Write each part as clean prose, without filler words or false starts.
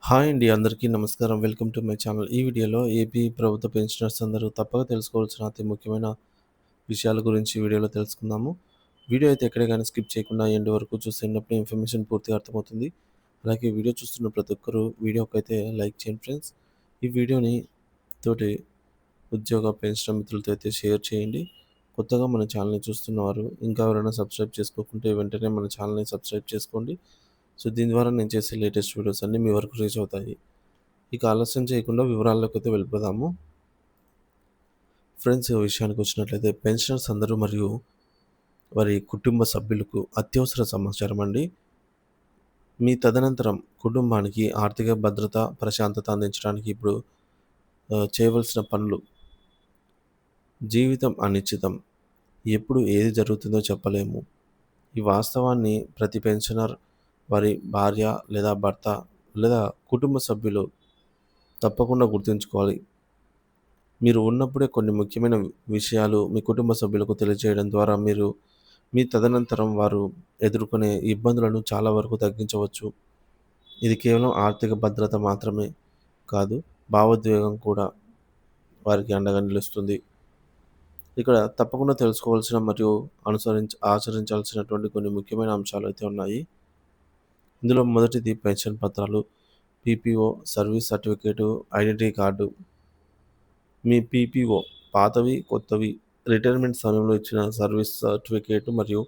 Hi అండి. అందరికీ నమస్కారం. Welcome to my channel. ఈ వీడియోలో ఏపీ ప్రభుత్వ పెన్షనర్స్ అందరూ తప్పక తెలుసుకోవాల్సిన అతి ముఖ్యమైన విషయాల గురించి ఈ వీడియోలో తెలుసుకుందాము. వీడియో అయితే ఎక్కడ గాని స్కిప్ చేయకుండా ఎండ్ వరకు చూసేటప్పుడు ఇన్ఫర్మేషన్ పూర్తిగా అర్థమవుతుంది. అలాగే వీడియో చూస్తున్న ప్రతి ఒక్కరు వీడియోకైతే లైక్ చేయండి ఫ్రెండ్స్. ఈ వీడియోని తోటి ఉద్యోగ పెన్షనర్ మిత్రులతో అయితే షేర్ చేయండి. కొత్తగా మన ఛానల్‌ని చూస్తున్నవారు ఇంకా ఎవరైనా సబ్స్క్రైబ్ చేసుకోకుంటే వెంటనే మన ఛానల్‌ని సబ్స్క్రైబ్ చేసుకోండి. సో, దీని ద్వారా నేను చేసే లేటెస్ట్ వీడియోస్ అన్నీ మీ వరకు రీచ్ అవుతాయి. ఇక ఆలస్యం చేయకుండా వివరాల్లోకైతే వెళ్ళిపోదాము. ఫ్రెండ్స్ విషయానికి వచ్చినట్లయితే పెన్షనర్స్ అందరూ మరియు వారి కుటుంబ సభ్యులకు అత్యవసర సమాచారం అండి. మీ తదనంతరం కుటుంబానికి ఆర్థిక భద్రత, ప్రశాంతత అందించడానికి ఇప్పుడు చేయవలసిన పనులు. జీవితం అనిశ్చితం. ఎప్పుడు ఏది జరుగుతుందో చెప్పలేము. ఈ వాస్తవాన్ని ప్రతి పెన్షనర్, వారి భార్య లేదా భర్త లేదా కుటుంబ సభ్యులు తప్పకుండా గుర్తుంచుకోవాలి. మీరు ఉన్నప్పుడే కొన్ని ముఖ్యమైన విషయాలు మీ కుటుంబ సభ్యులకు తెలియజేయడం ద్వారా మీరు మీ తదనంతరం వారు ఎదుర్కొనే ఇబ్బందులను చాలా వరకు తగ్గించవచ్చు. ఇది కేవలం ఆర్థిక భద్రత మాత్రమే కాదు, భావోద్వేగం కూడా వారికి అండగా నిలుస్తుంది. ఇక్కడ తప్పకుండా తెలుసుకోవాల్సిన మరియు ఆచరించాల్సినటువంటి కొన్ని ముఖ్యమైన అంశాలు అయితే ఉన్నాయి. ఇందులో మొదటిది పెన్షన్ పత్రాలు, PPO, service certificate, identity card. మీ పీపీఓ పాతవి, కొత్తవి, రిటైర్మెంట్ సమయంలో ఇచ్చిన సర్వీస్ సర్టిఫికేట్ మరియు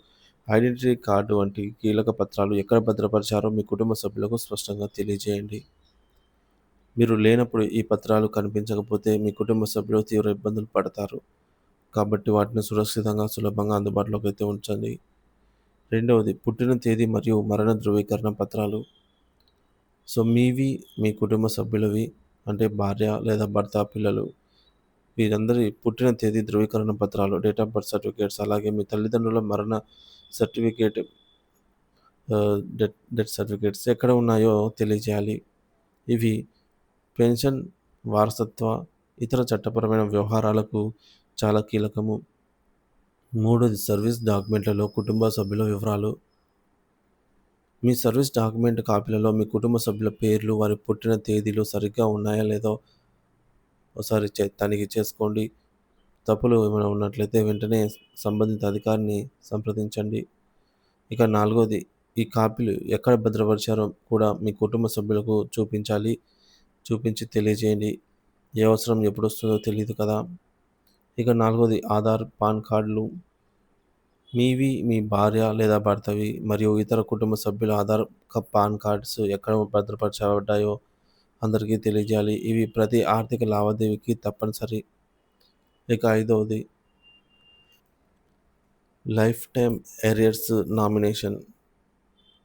ఐడెంటిటీ కార్డు వంటి కీలక పత్రాలు ఎక్కడ భద్రపరిచారో మీ కుటుంబ సభ్యులకు స్పష్టంగా తెలియజేయండి. మీరు లేనప్పుడు ఈ పత్రాలు కనిపించకపోతే మీ కుటుంబ సభ్యులు తీవ్ర ఇబ్బందులు పడతారు. కాబట్టి వాటిని సురక్షితంగా, సులభంగా అందుబాటులోకి అయితే ఉంచండి. రెండవది పుట్టిన తేదీ మరియు మరణ ధృవీకరణ పత్రాలు. సో, మీవి, మీ కుటుంబ సభ్యులవి అంటే భార్య లేదా భర్త, పిల్లలు వీరందరి పుట్టిన తేదీ ధృవీకరణ పత్రాలు, డేట్ ఆఫ్ బర్త్ సర్టిఫికేట్స్, అలాగే మీ తల్లిదండ్రుల మరణ సర్టిఫికేట్, డెత్ సర్టిఫికేట్స్ ఎక్కడ ఉన్నాయో తెలియజేయాలి. ఇవి పెన్షన్, వారసత్వ, ఇతర చట్టపరమైన వ్యవహారాలకు చాలా కీలకము. మూడోది సర్వీస్ డాక్యుమెంట్లలో కుటుంబ సభ్యుల వివరాలు. మీ సర్వీస్ డాక్యుమెంట్ కాపీలలో మీ కుటుంబ సభ్యుల పేర్లు, వారి పుట్టిన తేదీలు సరిగ్గా ఉన్నాయా లేదో ఒకసారి తనిఖీ చేసుకోండి. తప్పులు ఏమైనా ఉన్నట్లయితే వెంటనే సంబంధిత అధికారిని సంప్రదించండి. ఇక నాలుగోది, ఈ కాపీలు ఎక్కడ భద్రపరిచారో కూడా మీ కుటుంబ సభ్యులకు చూపించాలి. చూపించి తెలియజేయండి. ఏ అవసరం ఎప్పుడొస్తుందో తెలీదు కదా! ఇక నాలుగోది ఆధార్, పాన్ కార్డులు. మీవి, మీ భార్య లేదా భర్తవి మరియు ఇతర కుటుంబ సభ్యుల ఆధార్, పాన్ కార్డ్స్ ఎక్కడ భద్రపరచబడ్డాయో అందరికీ తెలియజేయాలి. ఇవి ప్రతి ఆర్థిక లావాదేవీకి తప్పనిసరి. ఇక ఐదవది లైఫ్ టైమ్ ఎరియర్స్ నామినేషన్.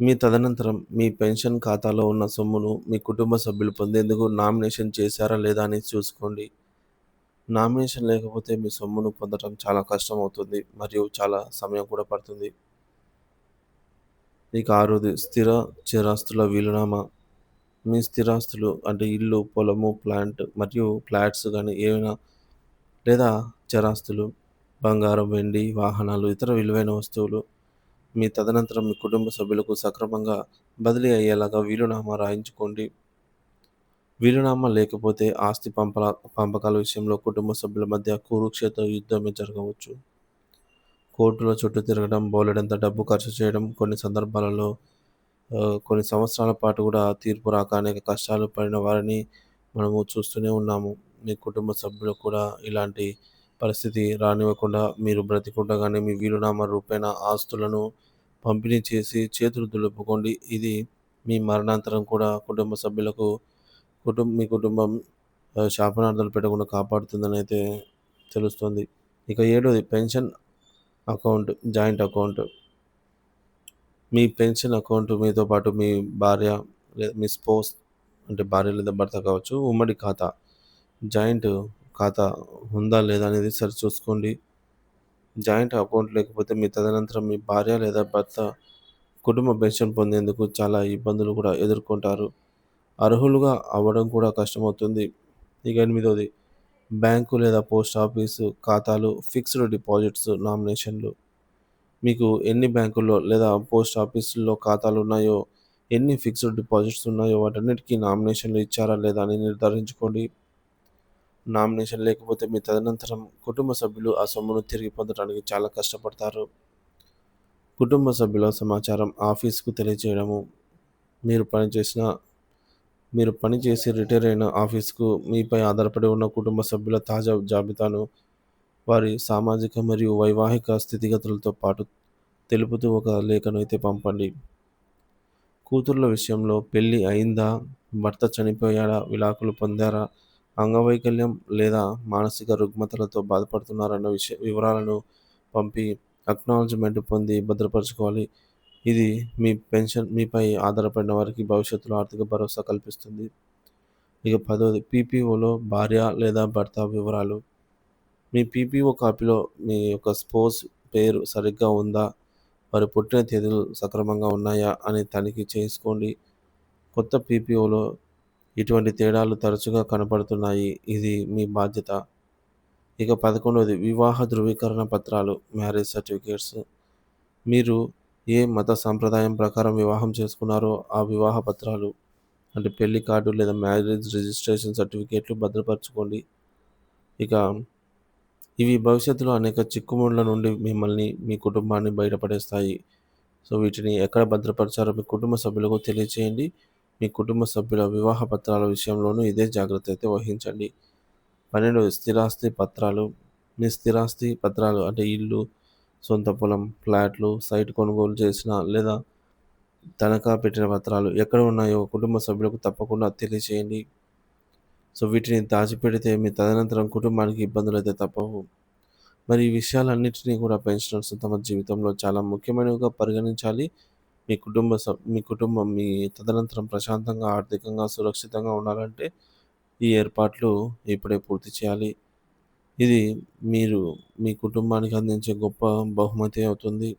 మీ తదనంతరం మీ పెన్షన్ ఖాతాలో ఉన్న సొమ్మును మీ కుటుంబ సభ్యులు పొందేందుకు నామినేషన్ చేశారా లేదా అని చూసుకోండి. నామినేషన్ లేకపోతే మీ సొమ్మును పొందడం చాలా కష్టమవుతుంది మరియు చాలా సమయం కూడా పడుతుంది. ఇక ఆరోది స్థిర చిరాస్తుల వీలునామా. మీ స్థిరాస్తులు అంటే ఇల్లు, పొలము, ప్లాంట్ మరియు ఫ్లాట్స్ కానీ ఏవైనా లేదా చరాస్తులు, బంగారం, వెండి, వాహనాలు, ఇతర విలువైన వస్తువులు మీ తదనంతరం మీ కుటుంబ సభ్యులకు సక్రమంగా బదిలీ అయ్యేలాగా వీలునామా రాయించుకోండి. వీలునామా లేకపోతే ఆస్తి పంపకాల విషయంలో కుటుంబ సభ్యుల మధ్య కురుక్షేత్ర యుద్ధమే జరగవచ్చు. కోర్టుల చుట్టూ తిరగడం, బోలెడంత డబ్బు ఖర్చు చేయడం, కొన్ని సందర్భాలలో కొన్ని సంవత్సరాల పాటు కూడా తీర్పు రాక అనేక కష్టాలు పడిన వారిని మనము చూస్తూనే ఉన్నాము. మీ కుటుంబ సభ్యులు కూడా ఇలాంటి పరిస్థితి రానివ్వకుండా మీరు బ్రతికుండగానే మీ వీలునామా రూపేణా ఆస్తులను పంపిణీ చేసి చేతులు దులుపుకోండి. ఇది మీ మరణాంతరం కూడా కుటుంబ సభ్యులకు మీ కుటుంబం శాపనార్థాలు పెట్టకుండా కాపాడుతుందని అయితే తెలుస్తుంది. ఇక ఏడోది పెన్షన్ అకౌంట్, జాయింట్ అకౌంట్. మీ పెన్షన్ అకౌంట్ మీతో పాటు మీ భార్య లేదా మీ స్పౌస్ అంటే భార్య లేదా భర్త కావచ్చు, ఉమ్మడి ఖాతా, జాయింట్ ఖాతా ఉందా లేదా అనేది సరిచూసుకోండి. జాయింట్ అకౌంట్ లేకపోతే మీ తదనంతరం మీ భార్య లేదా భర్త కుటుంబ పెన్షన్ పొందేందుకు చాలా ఇబ్బందులు కూడా ఎదుర్కొంటారు. అర్హులుగా అవ్వడం కూడా కష్టమవుతుంది. ఇక ఎనిమిదవది బ్యాంకు లేదా పోస్ట్ ఆఫీసు ఖాతాలు, ఫిక్స్డ్ డిపాజిట్స్ నామినేషన్లు. మీకు ఎన్ని బ్యాంకుల్లో లేదా పోస్ట్ ఆఫీసుల్లో ఖాతాలు ఉన్నాయో ఎన్ని ఫిక్స్డ్ డిపాజిట్స్ ఉన్నాయో వాటన్నిటికీ నామినేషన్లు ఇచ్చారా లేదా అని నిర్ధారించుకోండి. నామినేషన్ లేకపోతే మీ తదనంతరం కుటుంబ సభ్యులు ఆ సొమ్మును తిరిగి పొందడానికి చాలా కష్టపడతారు. కుటుంబ సభ్యుల సమాచారం ఆఫీస్కు తెలియజేయడము. మీరు పనిచేసిన మీరు పనిచేసి రిటైర్ అయిన ఆఫీస్కు మీపై ఆధారపడి ఉన్న కుటుంబ సభ్యుల తాజా జాబితాను, వారి సామాజిక మరియు వైవాహిక స్థితిగతులతో పాటు తెలుపుతూ ఒక లేఖను అయితే పంపండి. కూతుర్ల విషయంలో పెళ్లి అయిందా, భర్త చనిపోయాడా, విడాకులు పొందారా, అంగవైకల్యం లేదా మానసిక రుగ్మతలతో బాధపడుతున్నారన్న వివరాలను పంపి అక్నాలెడ్జ్‌మెంట్ పొంది భద్రపరచుకోవాలి. ఇది మీ పెన్షన్ మీపై ఆధారపడిన వారికి భవిష్యత్తులో ఆర్థిక భరోసా కల్పిస్తుంది. ఇక 10వది పీపీఓలో భార్య లేదా భర్త వివరాలు. మీ పీపీఓ కాపీలో మీ యొక్క స్పౌస్ పేరు సరిగ్గా ఉందా, వారి పుట్టిన తేదీలు సక్రమంగా ఉన్నాయా అని తనిఖీ చేసుకోండి. కొత్త పీపీఓలో ఇటువంటి తేడాలు తరచుగా కనపడుతున్నాయి. ఇది మీ బాధ్యత. ఇక 11వది వివాహ ధృవీకరణ పత్రాలు, మ్యారేజ్ సర్టిఫికేట్స్. మీరు ఏ మత సంప్రదాయం ప్రకారం వివాహం చేసుకున్నారో ఆ వివాహ పత్రాలు అంటే పెళ్లి కార్డు లేదా మ్యారేజ్ రిజిస్ట్రేషన్ సర్టిఫికేట్లు భద్రపరచుకోండి. ఇక ఇవి భవిష్యత్తులో అనేక చిక్కుముళ్ల నుండి మిమ్మల్ని, మీ కుటుంబాన్ని బయటపడేస్తాయి. సో, వీటిని ఎక్కడ భద్రపరిచారో మీ కుటుంబ సభ్యులకు తెలియచేయండి. మీ కుటుంబ సభ్యుల వివాహ పత్రాల విషయంలోనూ ఇదే జాగ్రత్త అయితే వహించండి. 12వది స్థిరాస్తి పత్రాలు. మీ స్థిరాస్తి పత్రాలు అంటే ఇల్లు, సొంత పొలం, ఫ్లాట్లు, సైట్ కొనుగోలు చేసిన లేదా తనఖా పెట్టిన పత్రాలు ఎక్కడ ఉన్నాయో కుటుంబ సభ్యులకు తప్పకుండా తెలియచేయండి. సో, వీటిని దాచిపెడితే మీ తదనంతరం కుటుంబానికి ఇబ్బందులైతే తప్పవు. మరి ఈ విషయాలన్నిటినీ కూడా పెన్షనర్స్ తమ జీవితంలో చాలా ముఖ్యమైనవిగా పరిగణించాలి. మీ కుటుంబం మీ తదనంతరం ప్రశాంతంగా, ఆర్థికంగా, సురక్షితంగా ఉండాలంటే ఈ ఏర్పాట్లు ఇప్పుడే పూర్తి చేయాలి. ఇది మీరు మీ కుటుంబానికి అందించే గొప్ప బహుమతి అవుతుంది.